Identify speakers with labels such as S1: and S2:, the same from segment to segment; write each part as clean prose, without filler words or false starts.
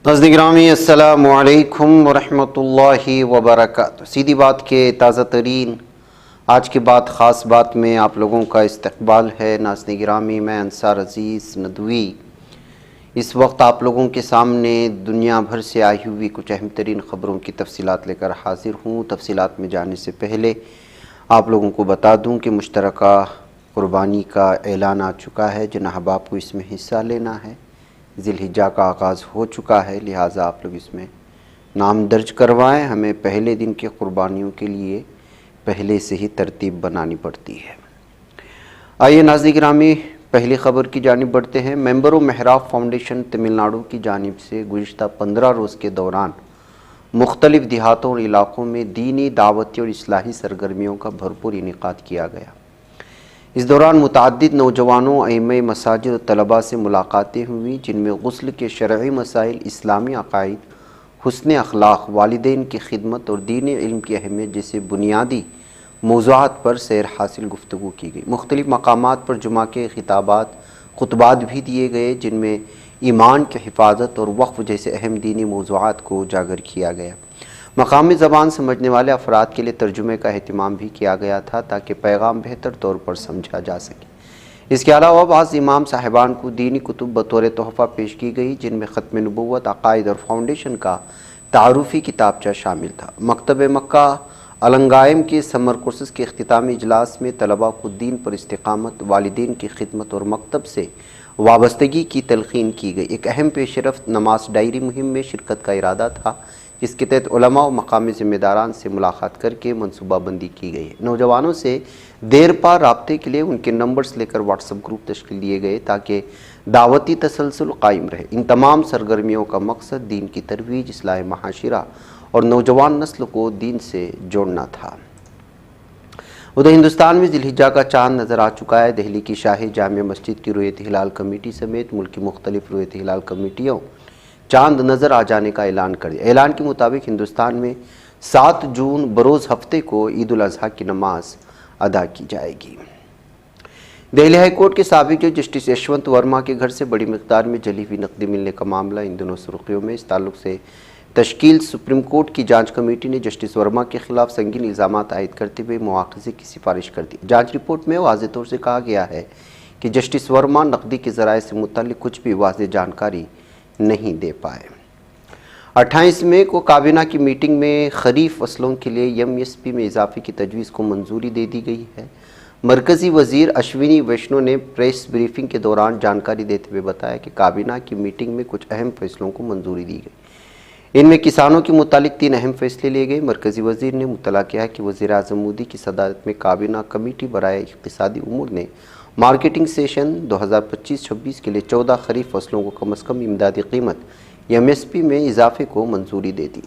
S1: ناظرین گرامی السلام علیکم ورحمۃ اللہ وبرکاتہ۔ سیدھی بات کے تازہ ترین آج کی بات خاص بات میں آپ لوگوں کا استقبال ہے۔ ناظرین گرامی، میں انصار عزیز ندوی اس وقت آپ لوگوں کے سامنے دنیا بھر سے آئی ہوئی کچھ اہم ترین خبروں کی تفصیلات لے کر حاضر ہوں۔ تفصیلات میں جانے سے پہلے آپ لوگوں کو بتا دوں کہ مشترکہ قربانی کا اعلان آ چکا ہے۔ جن احباب کو اس میں حصہ لینا ہے، ذی الحجہ کا آغاز ہو چکا ہے، لہٰذا آپ لوگ اس میں نام درج کروائیں۔ ہمیں پہلے دن کی قربانیوں کے لیے پہلے سے ہی ترتیب بنانی پڑتی ہے۔ آئیے ناظرین گرامی، پہلی خبر کی جانب بڑھتے ہیں۔ ممبروں محراب فاؤنڈیشن تمل ناڈو کی جانب سے گزشتہ 15 روز کے دوران مختلف دیہاتوں اور علاقوں میں دینی، دعوتی اور اصلاحی سرگرمیوں کا بھرپور انعقاد کیا گیا۔ اس دوران متعدد نوجوانوں، ائمہ مساجد اور طلباء سے ملاقاتیں ہوئیں، جن میں غسل کے شرعی مسائل، اسلامی عقائد، حسن اخلاق، والدین کی خدمت اور دین علم کی اہمیت جیسے بنیادی موضوعات پر سیر حاصل گفتگو کی گئی۔ مختلف مقامات پر جمعہ کے خطبات بھی دیے گئے، جن میں ایمان کی حفاظت اور وقف جیسے اہم دینی موضوعات کو اجاگر کیا گیا۔ مقامی زبان سمجھنے والے افراد کے لیے ترجمے کا اہتمام بھی کیا گیا تھا تاکہ پیغام بہتر طور پر سمجھا جا سکے۔ اس کے علاوہ بعض امام صاحبان کو دینی کتب بطور تحفہ پیش کی گئی، جن میں ختم نبوت، عقائد اور فاؤنڈیشن کا تعارفی کتابچہ شامل تھا۔ مکتب مکہ النگائم کے سمر کورسز کے اختتامی اجلاس میں طلباء کو دین پر استقامت، والدین کی خدمت اور مکتب سے وابستگی کی تلقین کی گئی۔ ایک اہم پیش رفت نماز ڈائری مہم میں شرکت کا ارادہ تھا، جس کے تحت علماء و مقامی ذمہ داران سے ملاقات کر کے منصوبہ بندی کی گئی ہے۔ نوجوانوں سے دیر پا رابطے کے لیے ان کے نمبرز لے کر واٹس ایپ گروپ تشکیل دیے گئے تاکہ دعوتی تسلسل قائم رہے۔ ان تمام سرگرمیوں کا مقصد دین کی ترویج، اصلاح معاشرہ اور نوجوان نسل کو دین سے جوڑنا تھا۔ ادھر ہندوستان میں ذی الحجہ کا چاند نظر آ چکا ہے۔ دہلی کی شاہی جامع مسجد کی رؤیت ہلال کمیٹی سمیت ملک کی مختلف رؤیت ہلال کمیٹیوں چاند نظر آ جانے کا اعلان کر دیا۔ اعلان کے مطابق ہندوستان میں 7 جون بروز ہفتے کو عید الاضحیٰ کی نماز ادا کی جائے گی۔ دہلی ہائی کورٹ کے سابق جج جسٹس یشونت ورما کے گھر سے بڑی مقدار میں جلی ہوئی نقدی ملنے کا معاملہ ان دنوں سرخیوں میں۔ اس تعلق سے تشکیل سپریم کورٹ کی جانچ کمیٹی نے جسٹس ورما کے خلاف سنگین الزامات عائد کرتے ہوئے مواخذے کی سفارش کر دی۔ جانچ رپورٹ میں واضح طور سے کہا گیا ہے کہ جسٹس ورما نقدی کے ذرائع سے متعلق کچھ بھی واضح جانکاری نہیں دے پائے۔ 28 مئی کو کابینہ کی میٹنگ میں خریف فصلوں کے لیے ایم ایس پی میں اضافے کی تجویز کو منظوری دے دی گئی ہے۔ مرکزی وزیر اشونی ویشنو نے پریس بریفنگ کے دوران جانکاری دیتے ہوئے بتایا کہ کابینہ کی میٹنگ میں کچھ اہم فیصلوں کو منظوری دی گئی۔ ان میں کسانوں کے متعلق 3 اہم فیصلے لیے گئے۔ مرکزی وزیر نے مطلع کیا کہ وزیر اعظم مودی کی صدارت میں کابینہ کمیٹی برائے اقتصادی امور نے مارکیٹنگ سیشن 2025-26 کے لیے 14 خریف فصلوں کو کم از کم امدادی قیمت ایم ایس پی میں اضافے کو منظوری دے دی۔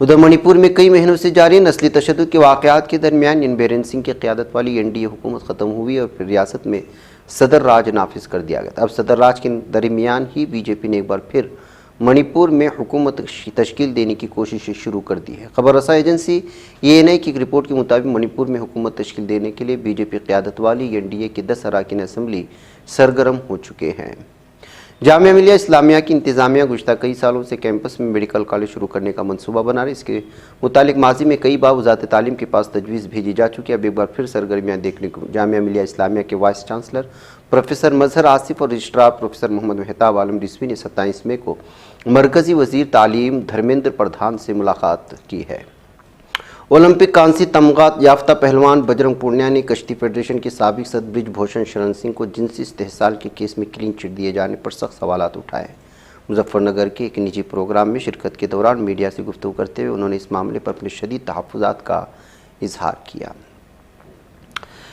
S1: ادھر منی پور میں کئی مہینوں سے جاری نسلی تشدد کے واقعات کے درمیان ان بیرین سنگھ کی قیادت والی این ڈی اے حکومت ختم ہوئی اور پھر ریاست میں صدر راج نافذ کر دیا گیا۔ اب صدر راج کے درمیان ہی بی جے پی نے ایک بار پھر منی پور میں حکومت تشکیل دینے کی کوششیں شروع کر دی ہے۔ خبر رساں ایجنسی ANI کی ایک رپورٹ کے مطابق منی پور میں حکومت تشکیل دینے کے لیے بی جے پی قیادت والی این ڈی اے کے 10 اراکین اسمبلی سرگرم ہو چکے ہیں۔ جامعہ ملیہ اسلامیہ کی انتظامیہ گزشتہ کئی سالوں سے کیمپس میں میڈیکل کالج شروع کرنے کا منصوبہ بنا رہی ہے۔ اس کے متعلق ماضی میں کئی بار وزارت تعلیم کے پاس تجویز بھیجی جا چکی ہے۔ اب ایک بار پھر سرگرمیاں دیکھنے کو جامعہ ملیہ اسلامیہ کے وائس چانسلر پروفیسر مظہر آصف اور رجسٹرار پروفیسر محمد مہتاب عالم رضوی نے 27 مئی کو مرکزی وزیر تعلیم دھرمیندر پردھان سے ملاقات کی ہے۔ اولمپک کانسی تمغہ یافتہ پہلوان بجرنگ پونیا نے کشتی فیڈریشن کے سابق صدر برج بھوشن شرن سنگھ کو جنسی استحصال کے کیس میں کلین چٹ دیے جانے پر سخت سوالات اٹھائے۔ مظفر نگر کے ایک نجی پروگرام میں شرکت کے دوران میڈیا سے گفتگو کرتے ہوئے انہوں نے اس معاملے پر اپنے شدید تحفظات کا اظہار کیا۔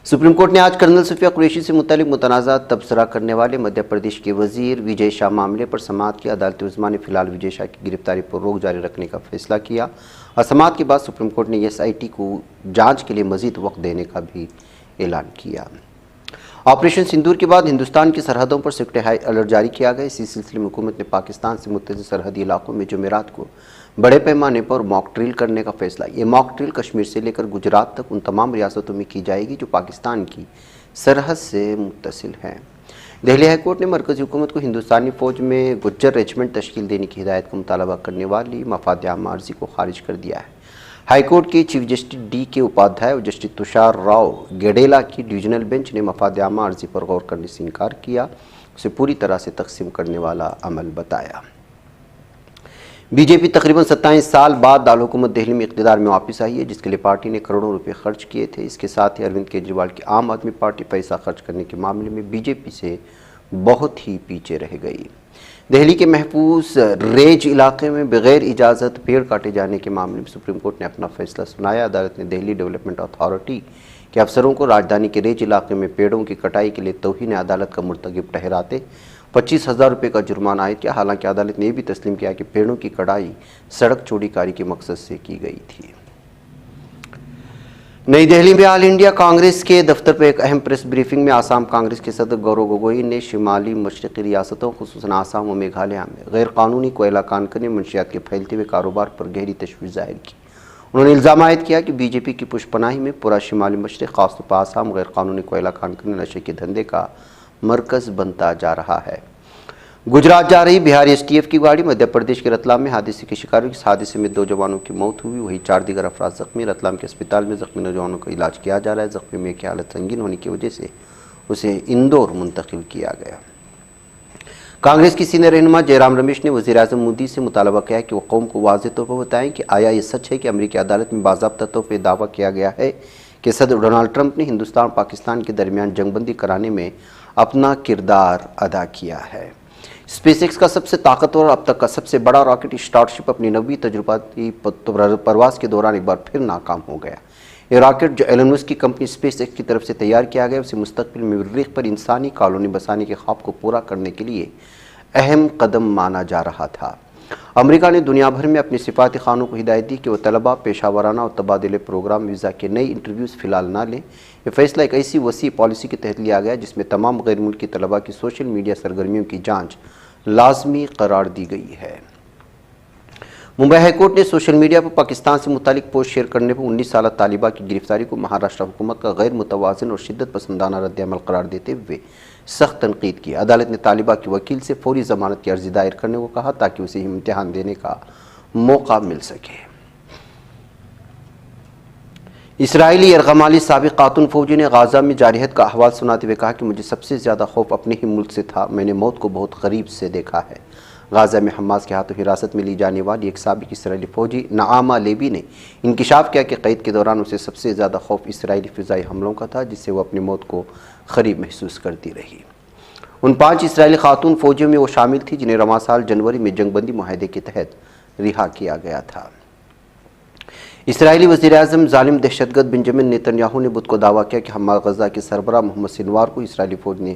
S1: سپریم کورٹ نے آج کرنل صفیہ قریشی سے متعلق متنازع تبصرہ کرنے والے مدھیہ پردیش کے وزیر وجے شاہ معاملے پر سماعت کی۔ عدالت عظمیٰ نے فی الحال وجے شاہ کی گرفتاری پر روک جاری رکھنے کا فیصلہ کیا اور سماعت کے بعد سپریم کورٹ نے SIT کو جانچ کے لیے مزید وقت دینے کا بھی اعلان کیا۔ آپریشن سندور کے بعد ہندوستان کی سرحدوں پر سکٹ ہائی الرٹ جاری کیا گیا۔ اسی سلسلے میں حکومت نے پاکستان سے متصل سرحدی علاقوں میں جمعرات کو بڑے پیمانے پر موک ڈرل کرنے کا فیصلہ۔ یہ موک ڈرل کشمیر سے لے کر گجرات تک ان تمام ریاستوں میں کی جائے گی جو پاکستان کی سرحد سے متصل ہیں۔ دہلی ہائی کورٹ نے مرکزی حکومت کو ہندوستانی فوج میں گجر ریجمنٹ تشکیل دینے کی ہدایت کا مطالبہ کرنے والی مفاد عامہ عرضی کو خارج کر دیا ہے۔ ہائی کورٹ کے چیف جسٹس ڈی کے اپادھیائے اور جسٹس تشار راؤ گیڈیلا کی ڈویژنل بینچ نے مفاد عامہ عرضی پر غور کرنے سے انکار کیا، اسے پوری طرح سے تقسیم کرنے والا عمل بتایا۔ بی جے پی تقریباً 27 سال بعد دارالحکومت دہلی میں اقتدار میں واپس آئی ہے، جس کے لیے پارٹی نے کروڑوں روپے خرچ کیے تھے۔ اس کے ساتھ ہی اروند کیجریوال کی عام آدمی پارٹی پیسہ خرچ کرنے کے معاملے میں بی جے پی سے بہت ہی پیچھے رہ گئی۔ دہلی کے محفوظ ریج علاقے میں بغیر اجازت پیڑ کاٹے جانے کے معاملے میں سپریم کورٹ نے اپنا فیصلہ سنایا۔ عدالت نے دہلی ڈیولپمنٹ اتھارٹی کے افسروں کو راجدھانی کے ریج علاقے میں پیڑوں کی کٹائی کے لیے توہین عدالت کا مرتکب ٹھہراتے 25,000 روپے کا جرمانہ عائد کیا۔ حالانکہ عدالت نے یہ بھی تسلیم کیا کہ پیڑوں کی کٹائی سڑک چوڑی کاری کے مقصد سے کی گئی تھی۔ نئی دہلی میں آل انڈیا کانگریس کے دفتر پر ایک اہم پریس بریفنگ میں آسام کانگریس کے صدر گورو گگوئی نے شمالی مشرقی ریاستوں خصوصاً آسام و میگھالیہ میں غیر قانونی کوئلہ کان کرنے منشیات کے پھیلتے ہوئے کاروبار پر گہری تشویش ظاہر کی۔ انہوں نے الزام عائد کیا کہ بی جے پی کی پشت پناہی میں پورا شمالی مشرق خاص طور پر آسام غیر قانونی کوئلہ کان کرنے نشے کے دھندے کا مرکز بنتا جا رہا ہے۔ گجرات جا رہی بہار ایس ٹی ایف کی گاڑی مدھیہ پردیش کے رتلام میں حادثے کی شکار ہوئی۔ اس حادثے میں 2 جوانوں کی موت ہوئی، وہیں 4 دیگر افراد زخمی۔ رتلام کے اسپتال میں زخمی نوجوانوں کا علاج کیا جا رہا ہے۔ زخمی میں کی حالت سنگین ہونے کی وجہ سے اسے اندور منتقل کیا گیا۔ کانگریس کی سینئر رہنما جے رام رمیش نے وزیر اعظم مودی سے مطالبہ کیا ہے کہ وہ قوم کو واضح طور پر بتائیں کہ آیا یہ سچ ہے کہ امریکی عدالت میں باضابطہ طور پر دعویٰ کیا گیا ہے کہ صدر ڈونلڈ ٹرمپ نے ہندوستان اور پاکستان کے درمیان جنگ بندی کرانے میں اپنا کردار ادا کیا ہے۔ اسپیس ایکس کا سب سے طاقتور اور اب تک کا سب سے بڑا راکٹ اسٹار شپ اپنی 9ویں تجرباتی پرواز کے دوران ایک بار پھر ناکام ہو گیا۔ یہ راکٹ جو ایلن مسک کی کمپنی اسپیس ایکس کی طرف سے تیار کیا گیا، اسے مستقبل میں مریخ پر انسانی کالونی بسانے کے خواب کو پورا کرنے کے لیے اہم قدم مانا جا رہا تھا۔ امریکہ نے دنیا بھر میں اپنے سفارتی خانوں کو ہدایت دی کہ وہ طلباء پیشہ ورانہ اور تبادلے پروگرام ویزا کے نئے انٹرویوز فی الحال نہ لیں۔ یہ فیصلہ ایک ایسی وسیع پالیسی کے تحت لیا گیا جس میں تمام غیر ملکی طلباء کی سوشل میڈیا سرگرمیوں کی جانچ لازمی قرار دی گئی ہے۔ ممبئی ہائی کورٹ نے سوشل میڈیا پر پاکستان سے متعلق پوسٹ شیئر کرنے پر 19 سالہ طالبہ کی گرفتاری کو مہاراشٹر حکومت کا غیر متوازن اور شدت پسندانہ رد عمل قرار دیتے ہوئے سخت تنقید کی۔ عدالت نے طالبہ کی وکیل سے فوری ضمانت کی عرضی دائر کرنے کو کہا تاکہ اسے امتحان دینے کا موقع مل سکے۔ اسرائیلی یرغمالی سابق خاتون فوجی نے غزہ میں جارحیت کا احوال سناتے ہوئے کہا کہ مجھے سب سے زیادہ خوف اپنے ہی ملک سے تھا، میں نے موت کو بہت قریب سے دیکھا ہے۔ غزہ میں حماس کے ہاتھوں حراست میں لی جانے والی ایک سابق اسرائیلی فوجی نعامہ لیوی نے انکشاف کیا کہ قید کے دوران اسے سب سے زیادہ خوف اسرائیلی فضائی حملوں کا تھا، جس سے وہ اپنی موت کو قریب محسوس کرتی رہی۔ ان 5 اسرائیلی خاتون فوجیوں میں وہ شامل تھی جنہیں رواں سال جنوری میں جنگ بندی معاہدے کے تحت رہا کیا گیا تھا۔ اسرائیلی وزیر اعظم ظالم دہشت گرد بنجمن نیتن یاہو نے بدھ کو دعویٰ کیا کہ حماس غزہ کے سربراہ محمد سنوار کو اسرائیلی فوج نے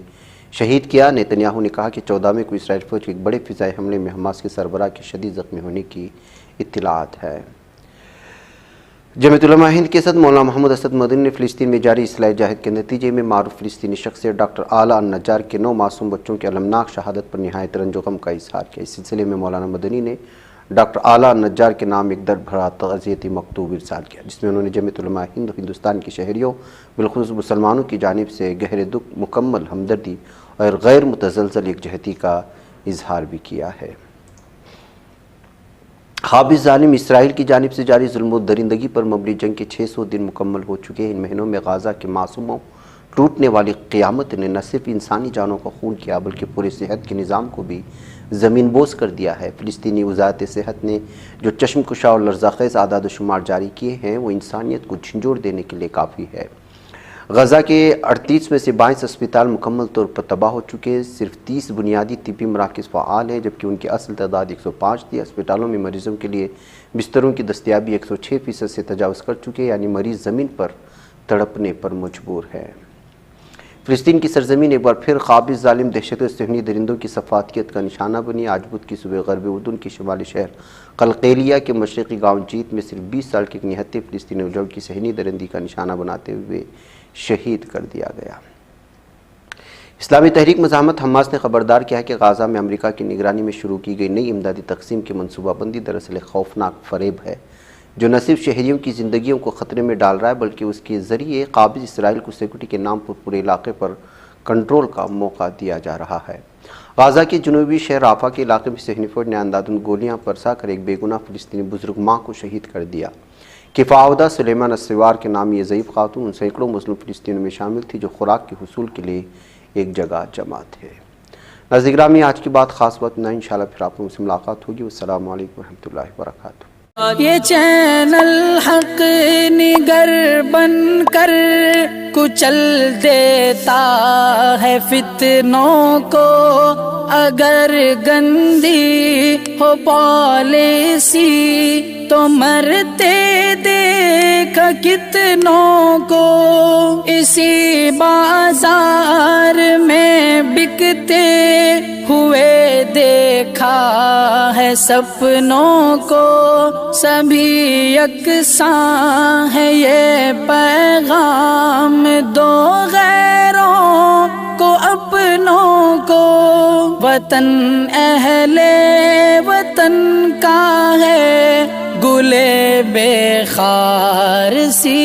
S1: شہید کیا۔ نیتن یاہو نے کہا کہ 14 مئی کو اسرائیلی فوج کے ایک بڑے فضائی حملے میں حماس کے سربراہ کے شدید زخمی ہونے کی اطلاعات ہے۔ جمعیت علماء ہند کے صدر مولانا محمد اسد مدنی نے فلسطین میں جاری اصلاحی جہاد کے نتیجے میں معروف فلسطینی شخصیت ڈاکٹر اعلیٰ النجار کے 9 معصوم بچوں کی المناک شہادت پر نہایت رنج و غم کا اظہار کیا۔ اس سلسلے میں مولانا مدنی نے ڈاکٹر اعلیٰ النجار کے نام ایک درد بھرا تعزیتی مکتوب ارسال کیا، جس میں انہوں نے جمعیت علماء ہند اور ہندوستان کے شہریوں بالخصوص مسلمانوں کی جانب سے گہرے دکھ، مکمل ہمدردی اور غیر متزلزل یکجہتی کا اظہار بھی کیا ہے۔ قابض ظالم اسرائیل کی جانب سے جاری ظلم و درندگی پر مبنی جنگ کے 600 دن مکمل ہو چکے ہیں۔ ان مہینوں میں غزہ کے معصوموں ٹوٹنے والی قیامت نے نہ صرف انسانی جانوں کا خون کیا بلکہ پورے صحت کے نظام کو بھی زمین بوس کر دیا ہے۔ فلسطینی وزارت صحت نے جو چشم کشا اور لرزاخیز اعداد و شمار جاری کیے ہیں وہ انسانیت کو جھنجھوڑ دینے کے لیے کافی ہے۔ غزہ کے 38 میں سے 22 اسپتال مکمل طور پر تباہ ہو چکے ہیں۔ صرف 30 بنیادی طبی مراکز فعال ہیں جبکہ ان کی اصل تعداد 105 تھی۔ اسپتالوں میں مریضوں کے لیے بستروں کی دستیابی 106% سے تجاوز کر چکے، یعنی مریض زمین پر تڑپنے پر مجبور ہے۔ فلسطین کی سرزمین ایک بار پھر قابض ظالم دہشت و صہیونی درندوں کی صفاقیت کا نشانہ بنی۔ آج بدھ کی صبح غربی اردن کے شمالی شہر قلقیلیہ کے مشرقی گاؤں جیت میں صرف 20 سال کے ایک نہتے فلسطینی نوجوان کی صہیونی درندی کا نشانہ بناتے ہوئے شہید کر دیا گیا۔ اسلامی تحریک مزاحمت حماس نے خبردار کیا ہے کہ غزہ میں امریکہ کی نگرانی میں شروع کی گئی نئی امدادی تقسیم کی منصوبہ بندی دراصل ایک خوفناک فریب ہے جو نہ صرف شہریوں کی زندگیوں کو خطرے میں ڈال رہا ہے بلکہ اس کے ذریعے قابض اسرائیل کو سیکورٹی کے نام پر پورے علاقے پر کنٹرول کا موقع دیا جا رہا ہے۔ غزہ کے جنوبی شہر رافہ کے علاقے میں صہیونی فوج نے اندھادھند گولیاں برسا کر ایک بے گناہ فلسطینی بزرگ ماں کو شہید کر دیا۔ کفاودہ سلیمان السوار کے نام یہ ضعیف خاتون ان سینکڑوں مظلوم فلسطینیوں میں شامل تھی جو خوراک کے حصول کے لیے ایک جگہ جمع تھے۔ ناظرین گرامی، آج کی بات خاص بات میں انشاءاللہ پھر آپ لوگوں سے ملاقات ہوگی۔ والسلام علیکم ورحمۃ اللہ وبرکاتہ۔
S2: یہ چینل حق نگر بن کر کچل دیتا ہے فتنوں کو، اگر گندی ہو پالیسی تو مرتے دیکھ کتنوں کو، اسی بازار میں بکتے ہوئے دیکھا ہے سپنوں کو، سبھی یکساں ہے یہ پیغام دو غیروں کو اپنوں کو، وطن اہل وطن کا ہے گلے بے خار سی